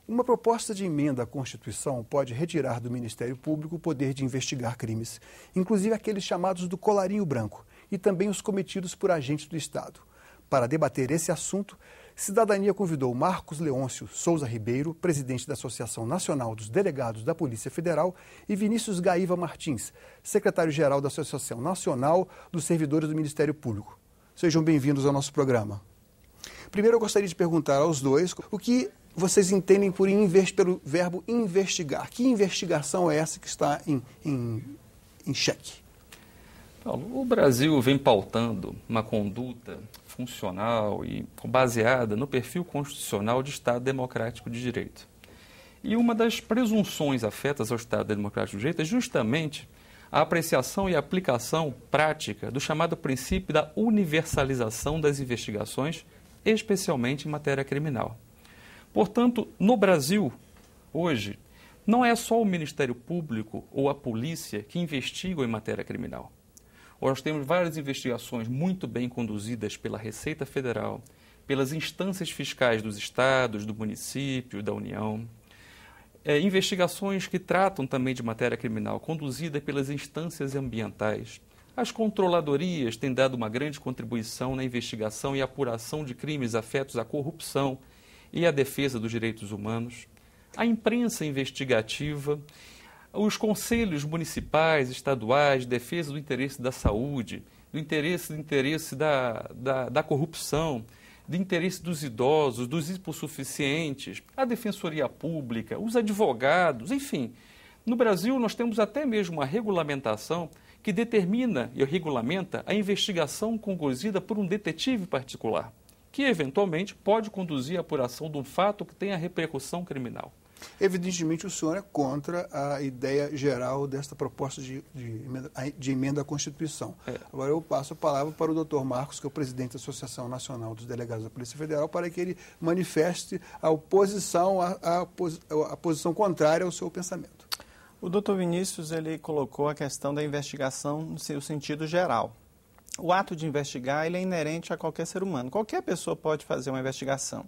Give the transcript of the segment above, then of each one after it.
Uma proposta de emenda à Constituição pode retirar do Ministério Público o poder de investigar crimes, inclusive aqueles chamados do colarinho branco, e também os cometidos por agentes do Estado. Para debater esse assunto, Cidadania convidou Marcos Leôncio Souza Ribeiro, presidente da Associação Nacional dos Delegados da Polícia Federal, e Vinícius Gaíva Martins, secretário-geral da Associação Nacional dos Servidores do Ministério Público. Sejam bem-vindos ao nosso programa. Primeiro, eu gostaria de perguntar aos dois o que vocês entendem pelo verbo investigar. Que investigação é essa que está em xeque? Paulo, o Brasil vem pautando uma conduta funcional e baseada no perfil constitucional de Estado Democrático de Direito. E uma das presunções afetas ao Estado Democrático de Direito é justamente a apreciação e aplicação prática do chamado princípio da universalização das investigações, especialmente em matéria criminal. Portanto, no Brasil, hoje, não é só o Ministério Público ou a polícia que investigam em matéria criminal. Nós temos várias investigações muito bem conduzidas pela Receita Federal, pelas instâncias fiscais dos estados, do município, da União. Investigações que tratam também de matéria criminal, conduzidas pelas instâncias ambientais. As controladorias têm dado uma grande contribuição na investigação e apuração de crimes afetos à corrupção e à defesa dos direitos humanos. A imprensa investigativa, os conselhos municipais, estaduais, de defesa do interesse da saúde, do interesse da corrupção, do interesse dos idosos, dos hipossuficientes, a defensoria pública, os advogados, enfim. No Brasil, nós temos até mesmo uma regulamentação que determina e regulamenta a investigação conduzida por um detetive particular, que eventualmente pode conduzir a apuração de um fato que tenha repercussão criminal. Evidentemente, o senhor é contra a ideia geral desta proposta de emenda à Constituição. Agora eu passo a palavra para o Dr. Marcos, que é o presidente da Associação Nacional dos Delegados da Polícia Federal, para que ele manifeste a oposição, a posição contrária ao seu pensamento. O Dr. Vinícius ele colocou a questão da investigação no seu sentido geral. O ato de investigar ele é inerente a qualquer ser humano. Qualquer pessoa pode fazer uma investigação.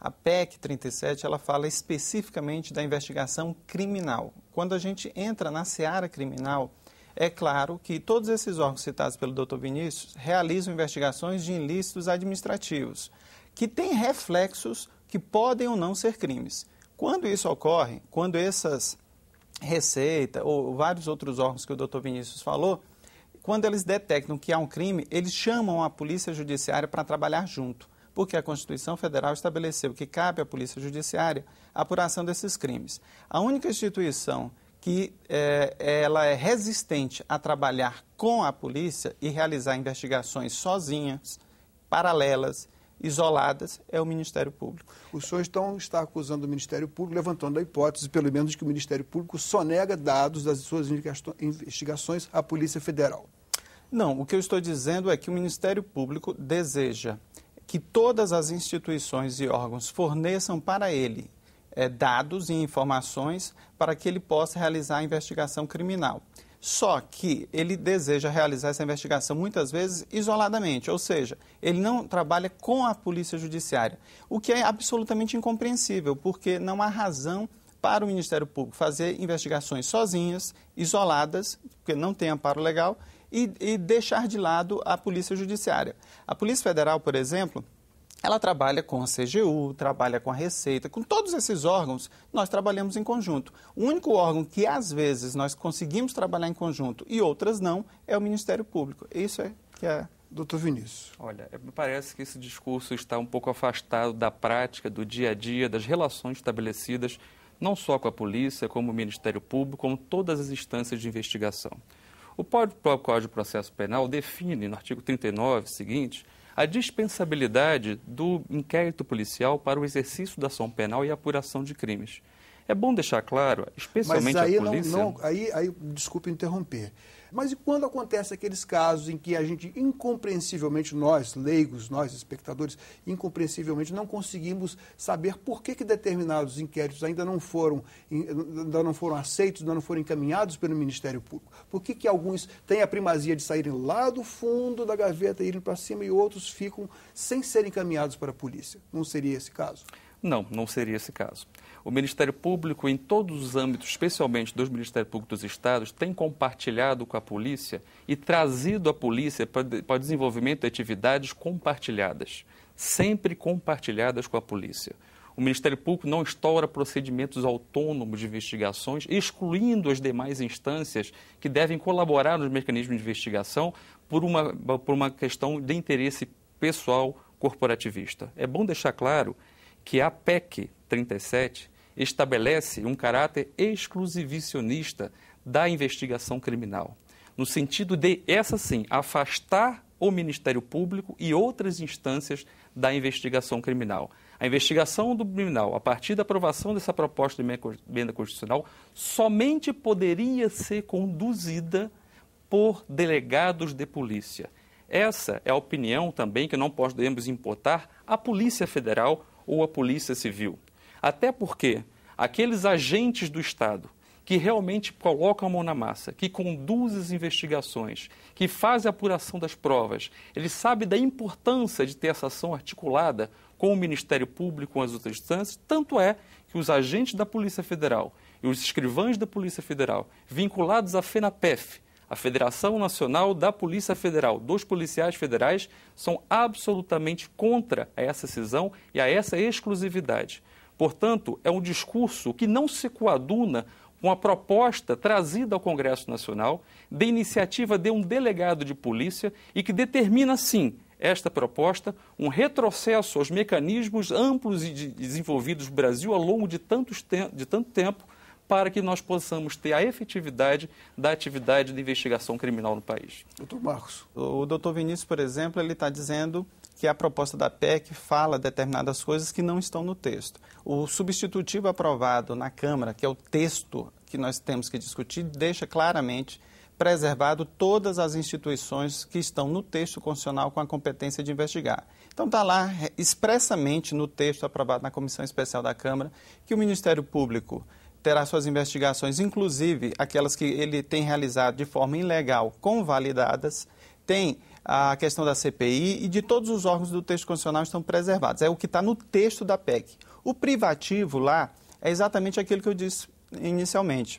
A PEC 37, ela fala especificamente da investigação criminal. Quando a gente entra na seara criminal, é claro que todos esses órgãos citados pelo Dr. Vinícius realizam investigações de ilícitos administrativos, que têm reflexos que podem ou não ser crimes. Quando isso ocorre, quando essas Receita ou vários outros órgãos que o Dr. Vinícius falou, quando eles detectam que há um crime, eles chamam a Polícia Judiciária para trabalhar junto, porque a Constituição Federal estabeleceu que cabe à Polícia Judiciária a apuração desses crimes. A única instituição que ela é resistente a trabalhar com a polícia e realizar investigações sozinhas, paralelas, isoladas, é o Ministério Público. O senhor então está acusando o Ministério Público, levantando a hipótese, pelo menos, de que o Ministério Público sonega dados das suas investigações à Polícia Federal. Não, o que eu estou dizendo é que o Ministério Público deseja que todas as instituições e órgãos forneçam para ele dados e informações para que ele possa realizar a investigação criminal. Só que ele deseja realizar essa investigação muitas vezes isoladamente, ou seja, ele não trabalha com a Polícia Judiciária, o que é absolutamente incompreensível, porque não há razão para o Ministério Público fazer investigações sozinhas, isoladas, porque não tem amparo legal, e deixar de lado a Polícia Judiciária. A Polícia Federal, por exemplo, ela trabalha com a CGU, trabalha com a Receita, com todos esses órgãos nós trabalhamos em conjunto. O único órgão que às vezes nós conseguimos trabalhar em conjunto e outras não é o Ministério Público. Isso é que é... Doutor Vinícius. Olha, me parece que esse discurso está um pouco afastado da prática, do dia a dia, das relações estabelecidas não só com a polícia, como o Ministério Público, como todas as instâncias de investigação. O próprio Código de Processo Penal define, no artigo 39 seguinte, a dispensabilidade do inquérito policial para o exercício da ação penal e a apuração de crimes. É bom deixar claro, especialmente a polícia... Aí, desculpe interromper, mas e quando acontece aqueles casos em que a gente incompreensivelmente, nós leigos, nós espectadores, incompreensivelmente não conseguimos saber por que determinados inquéritos ainda não foram aceitos, ainda não foram encaminhados pelo Ministério Público? Por que alguns têm a primazia de saírem lá do fundo da gaveta e irem para cima e outros ficam sem serem encaminhados para a polícia? Não seria esse caso? Não, não seria esse caso. O Ministério Público, em todos os âmbitos, especialmente dos Ministérios Públicos dos Estados, tem compartilhado com a polícia e trazido a polícia para o desenvolvimento de atividades compartilhadas, sempre compartilhadas com a polícia. O Ministério Público não instaura procedimentos autônomos de investigações, excluindo as demais instâncias que devem colaborar nos mecanismos de investigação por uma questão de interesse pessoal corporativista. É bom deixar claro que a PEC 37 estabelece um caráter exclusivicionista da investigação criminal, no sentido de, essa sim, afastar o Ministério Público e outras instâncias da investigação criminal. A investigação do criminal, a partir da aprovação dessa proposta de emenda constitucional, somente poderia ser conduzida por delegados de polícia. Essa é a opinião também que não podemos imputar à Polícia Federal ou à Polícia Civil. Até porque aqueles agentes do Estado que realmente colocam a mão na massa, que conduzem as investigações, que fazem a apuração das provas, eles sabem da importância de ter essa ação articulada com o Ministério Público, com as outras instâncias, tanto é que os agentes da Polícia Federal e os escrivães da Polícia Federal, vinculados à FENAPEF, a Federação Nacional da Polícia Federal, dos policiais federais, são absolutamente contra essa cisão e a essa exclusividade. Portanto, é um discurso que não se coaduna com a proposta trazida ao Congresso Nacional de iniciativa de um delegado de polícia e que determina, sim, esta proposta, um retrocesso aos mecanismos amplos e desenvolvidos no Brasil ao longo de tanto tempo, para que nós possamos ter a efetividade da atividade de investigação criminal no país. Doutor Marcos. O doutor Vinícius, por exemplo, ele está dizendo que a proposta da PEC fala determinadas coisas que não estão no texto. O substitutivo aprovado na Câmara, que é o texto que nós temos que discutir, deixa claramente preservado todas as instituições que estão no texto constitucional com a competência de investigar. Então está lá expressamente no texto aprovado na Comissão Especial da Câmara que o Ministério Público terá suas investigações, inclusive aquelas que ele tem realizado de forma ilegal, convalidadas, tem a questão da CPI e de todos os órgãos do texto constitucional estão preservados. É o que está no texto da PEC. O privativo lá é exatamente aquilo que eu disse inicialmente.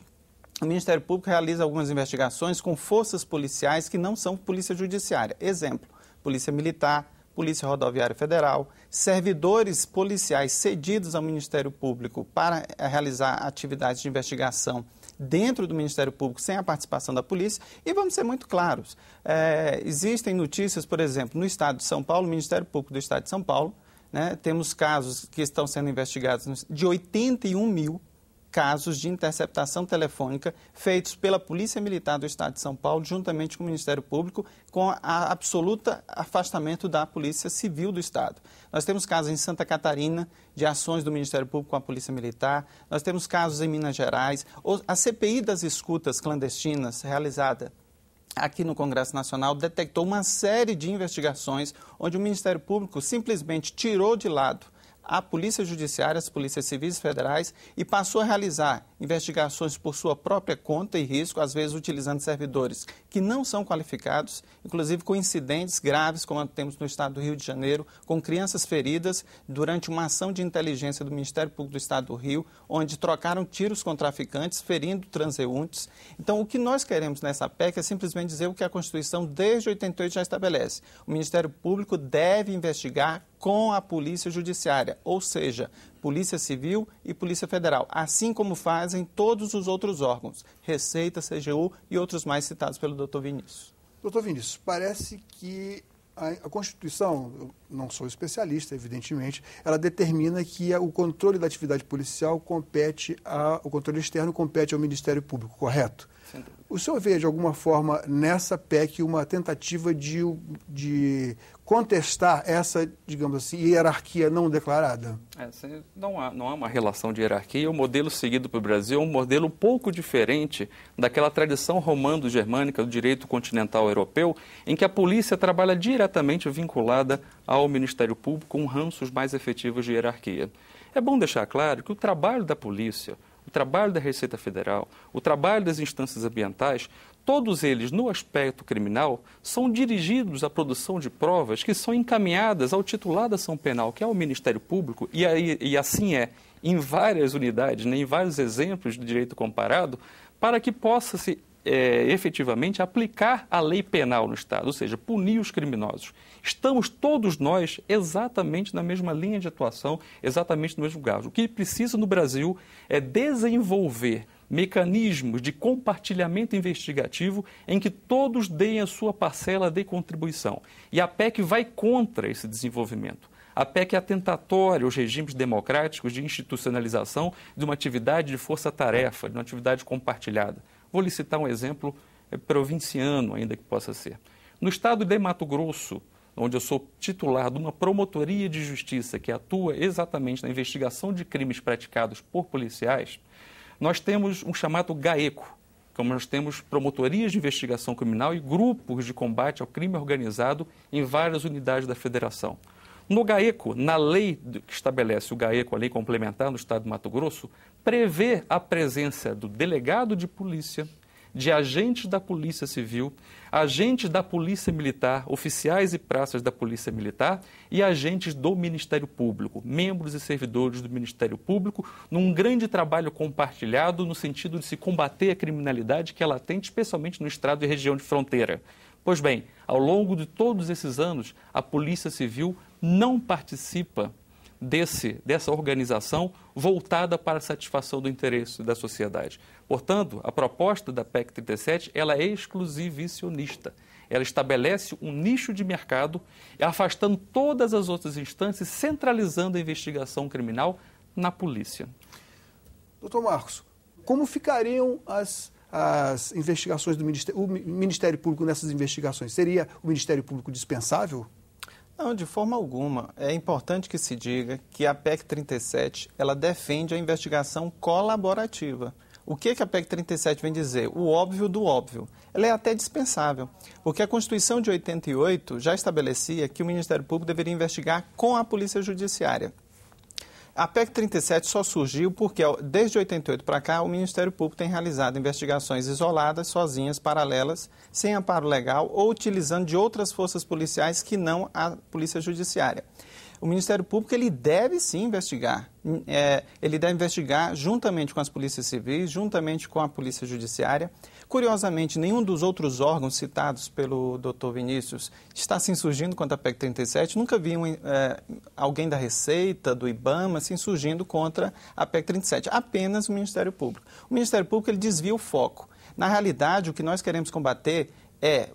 O Ministério Público realiza algumas investigações com forças policiais que não são polícia judiciária. Exemplo, Polícia Militar, Polícia Rodoviária Federal, servidores policiais cedidos ao Ministério Público para realizar atividades de investigação dentro do Ministério Público sem a participação da polícia. E vamos ser muito claros, existem notícias, por exemplo, no Estado de São Paulo, o Ministério Público do Estado de São Paulo, né, temos casos que estão sendo investigados de 81 mil casos de interceptação telefônica feitos pela Polícia Militar do Estado de São Paulo, juntamente com o Ministério Público, com a absoluta afastamento da Polícia Civil do Estado. Nós temos casos em Santa Catarina, de ações do Ministério Público com a Polícia Militar, nós temos casos em Minas Gerais, a CPI das escutas clandestinas realizada aqui no Congresso Nacional detectou uma série de investigações onde o Ministério Público simplesmente tirou de lado a Polícia Judiciária, as Polícias Civis Federais e passou a realizar investigações por sua própria conta e risco, às vezes utilizando servidores que não são qualificados, inclusive com incidentes graves, como temos no estado do Rio de Janeiro, com crianças feridas durante uma ação de inteligência do Ministério Público do Estado do Rio, onde trocaram tiros com traficantes, ferindo transeuntes. Então, o que nós queremos nessa PEC é simplesmente dizer o que a Constituição, desde 88, já estabelece. O Ministério Público deve investigar com a Polícia Judiciária, ou seja, Polícia Civil e Polícia Federal, assim como fazem todos os outros órgãos, Receita, CGU e outros mais citados pelo doutor Vinícius. Doutor Vinícius, parece que a Constituição, eu não sou especialista, evidentemente, ela determina que o controle da atividade policial o controle externo compete ao Ministério Público, correto? Sem dúvida. O senhor vê, de alguma forma, nessa PEC, uma tentativa de contestar essa, digamos assim, hierarquia não declarada? Não há uma relação de hierarquia. O modelo seguido pelo Brasil é um modelo um pouco diferente daquela tradição romano-germânica do direito continental europeu, em que a polícia trabalha diretamente vinculada ao Ministério Público com ranços mais efetivos de hierarquia. É bom deixar claro que o trabalho da polícia, o trabalho da Receita Federal, o trabalho das instâncias ambientais, todos eles, no aspecto criminal, são dirigidos à produção de provas que são encaminhadas ao titular da ação penal, que é o Ministério Público, e assim é em várias unidades, né, em vários exemplos de direito comparado, para que possa-se efetivamente aplicar a lei penal no Estado, ou seja, punir os criminosos. Estamos todos nós exatamente na mesma linha de atuação, exatamente no mesmo lugar. O que precisa no Brasil é desenvolver mecanismos de compartilhamento investigativo em que todos deem a sua parcela de contribuição. E a PEC vai contra esse desenvolvimento. A PEC é atentatória aos regimes democráticos de institucionalização de uma atividade de força-tarefa, de uma atividade compartilhada. Vou lhe citar um exemplo provinciano, ainda que possa ser. No estado de Mato Grosso, onde eu sou titular de uma promotoria de justiça que atua exatamente na investigação de crimes praticados por policiais, nós temos um chamado GAECO, como nós temos promotorias de investigação criminal e grupos de combate ao crime organizado em várias unidades da federação. No GAECO, na lei que estabelece o GAECO, a lei complementar no estado de Mato Grosso, prevê a presença do delegado de polícia, de agentes da Polícia Civil, agentes da Polícia Militar, oficiais e praças da Polícia Militar e agentes do Ministério Público, membros e servidores do Ministério Público, num grande trabalho compartilhado no sentido de se combater a criminalidade que é latente, especialmente no estado e região de fronteira. Pois bem, ao longo de todos esses anos, a Polícia Civil não participa dessa organização voltada para a satisfação do interesse da sociedade. Portanto, a proposta da PEC 37 ela é exclusivicionista. Ela estabelece um nicho de mercado, afastando todas as outras instâncias, centralizando a investigação criminal na polícia. Doutor Marcos, como ficariam as investigações do Ministério Público nessas investigações? Seria o Ministério Público dispensável? Não, de forma alguma. É importante que se diga que a PEC 37 ela defende a investigação colaborativa. O que a PEC 37 vem dizer? O óbvio do óbvio. Ela é até dispensável, porque a Constituição de 88 já estabelecia que o Ministério Público deveria investigar com a Polícia Judiciária. A PEC 37 só surgiu porque, desde 88 para cá, o Ministério Público tem realizado investigações isoladas, sozinhas, paralelas, sem amparo legal ou utilizando de outras forças policiais que não a Polícia Judiciária. O Ministério Público ele deve sim investigar. Ele deve investigar juntamente com as polícias civis, juntamente com a Polícia Judiciária. Curiosamente, nenhum dos outros órgãos citados pelo Dr. Vinícius está se insurgindo contra a PEC 37. Nunca vi alguém da Receita, do IBAMA, se insurgindo contra a PEC 37. Apenas o Ministério Público. O Ministério Público ele desvia o foco. Na realidade, o que nós queremos combater é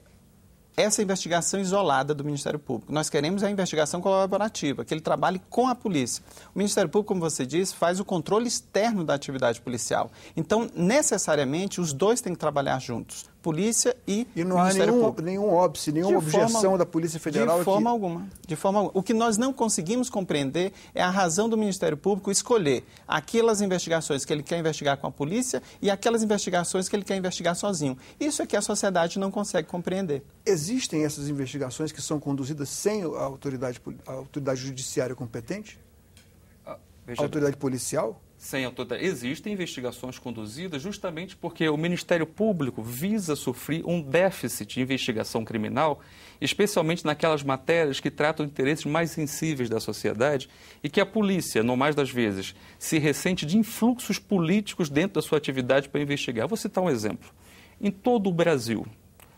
essa investigação isolada do Ministério Público. Nós queremos a investigação colaborativa, que ele trabalhe com a polícia. O Ministério Público, como você disse, faz o controle externo da atividade policial. Então, necessariamente, os dois têm que trabalhar juntos, polícia e não Ministério há Público. nenhum óbice, nenhuma objeção da Polícia Federal? De forma alguma. O que nós não conseguimos compreender é a razão do Ministério Público escolher aquelas investigações que ele quer investigar com a polícia e aquelas investigações que ele quer investigar sozinho. Isso é que a sociedade não consegue compreender. Existem essas investigações que são conduzidas sem a autoridade judiciária competente? A autoridade policial? Sem autoridade. Existem investigações conduzidas justamente porque o Ministério Público visa suprir um déficit de investigação criminal, especialmente naquelas matérias que tratam interesses mais sensíveis da sociedade e que a polícia, no mais das vezes, se ressente de influxos políticos dentro da sua atividade para investigar. Vou citar um exemplo. Em todo o Brasil,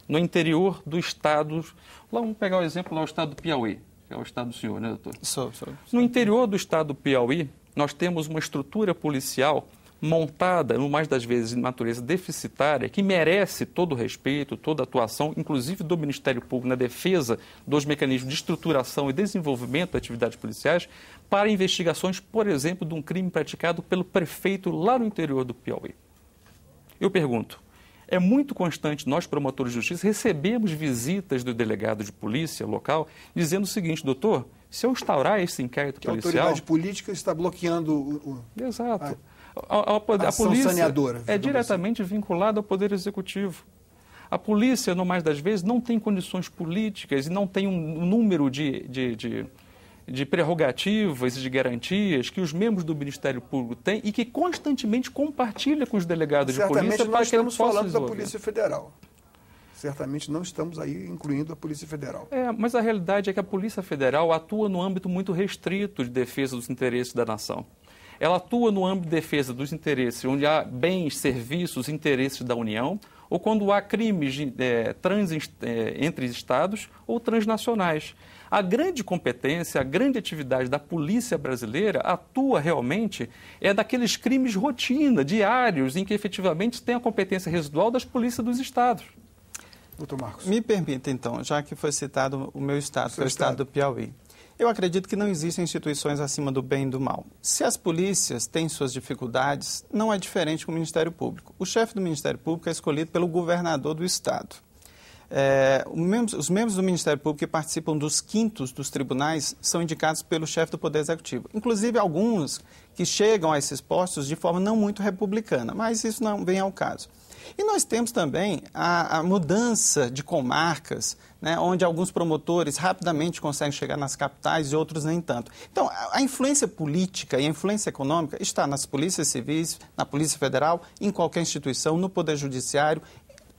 no interior do estado, vamos pegar o exemplo lá, o estado do Piauí, que é o estado do senhor, né, doutor? Sou. No interior do estado do Piauí, nós temos uma estrutura policial montada, no mais das vezes, de natureza deficitária, que merece todo o respeito, toda a atuação, inclusive do Ministério Público, na defesa dos mecanismos de estruturação e desenvolvimento de atividades policiais, para investigações, por exemplo, de um crime praticado pelo prefeito lá no interior do Piauí. Eu pergunto, é muito constante, nós, promotores de justiça, recebemos visitas do delegado de polícia local dizendo o seguinte: doutor, se eu instaurar esse inquérito policial... A autoridade política está bloqueando Exato. A polícia saneadora, é diretamente vinculada ao Poder Executivo. A polícia, no mais das vezes, não tem condições políticas e não tem um número de prerrogativas e de garantias que os membros do Ministério Público têm e que constantemente compartilha com os delegados de polícia para que eles possam falando da resolver. Polícia Federal. Certamente não estamos aí incluindo a Polícia Federal. Mas a realidade é que a Polícia Federal atua no âmbito muito restrito de defesa dos interesses da nação. Ela atua no âmbito de defesa dos interesses onde há bens, serviços, interesses da União, ou quando há crimes entre estados ou transnacionais. A grande competência, a grande atividade da polícia brasileira atua realmente daqueles crimes rotina, diários, em que efetivamente tem a competência residual das polícias dos estados. Doutor Marcos. Me permita, então, já que foi citado o meu estado, que é o estado do Piauí. Eu acredito que não existem instituições acima do bem e do mal. Se as polícias têm suas dificuldades, não é diferente com o Ministério Público. O chefe do Ministério Público é escolhido pelo governador do estado. Os membros do Ministério Público que participam dos quintos dos tribunais são indicados pelo chefe do Poder Executivo. Inclusive, alguns que chegam a esses postos de forma não muito republicana, mas isso não vem ao caso. E nós temos também a mudança de comarcas, né, onde alguns promotores rapidamente conseguem chegar nas capitais e outros nem tanto. Então, a influência política e a influência econômica está nas polícias civis, na Polícia Federal, em qualquer instituição, no Poder Judiciário.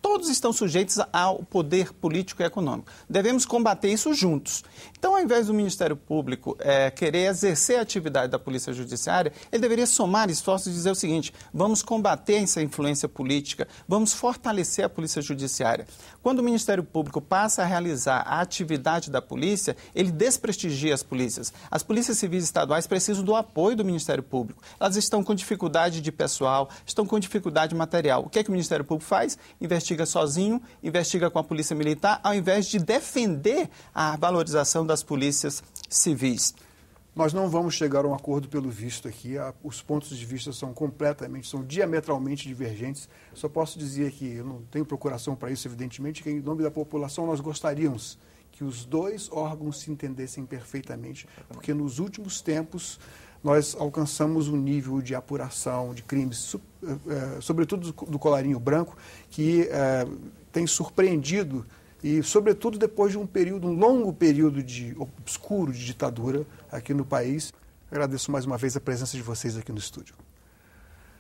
Todos estão sujeitos ao poder político e econômico. Devemos combater isso juntos. Então, ao invés do Ministério Público querer exercer a atividade da Polícia Judiciária, ele deveria somar esforços e dizer o seguinte: vamos combater essa influência política, vamos fortalecer a Polícia Judiciária. Quando o Ministério Público passa a realizar a atividade da polícia, ele desprestigia as polícias. As polícias civis estaduais precisam do apoio do Ministério Público. Elas estão com dificuldade de pessoal, estão com dificuldade material. O que é que o Ministério Público faz? Investiga sozinho, investiga com a Polícia Militar, ao invés de defender a valorização das polícias civis. Nós não vamos chegar a um acordo pelo visto aqui. Os pontos de vista são diametralmente divergentes. Só posso dizer que eu não tenho procuração para isso, evidentemente, que em nome da população nós gostaríamos que os dois órgãos se entendessem perfeitamente, porque nos últimos tempos nós alcançamos um nível de apuração de crimes, sobretudo do colarinho branco, que tem surpreendido, e sobretudo depois de um longo período obscuro de ditadura aqui no país. Agradeço mais uma vez a presença de vocês aqui no estúdio.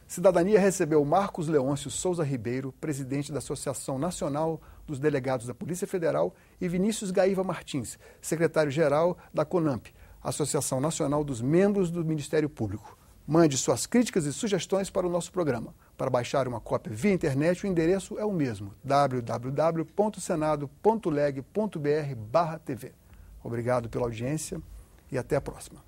Cidadania recebeu Marcos Leôncio Souza Ribeiro, presidente da Associação Nacional dos Delegados da Polícia Federal, e Vinícius Gaíva Martins, secretário-geral da CONAMP, Associação Nacional dos Membros do Ministério Público. Mande suas críticas e sugestões para o nosso programa. Para baixar uma cópia via internet, o endereço é o mesmo: www.senado.leg.br/tv. Obrigado pela audiência e até a próxima.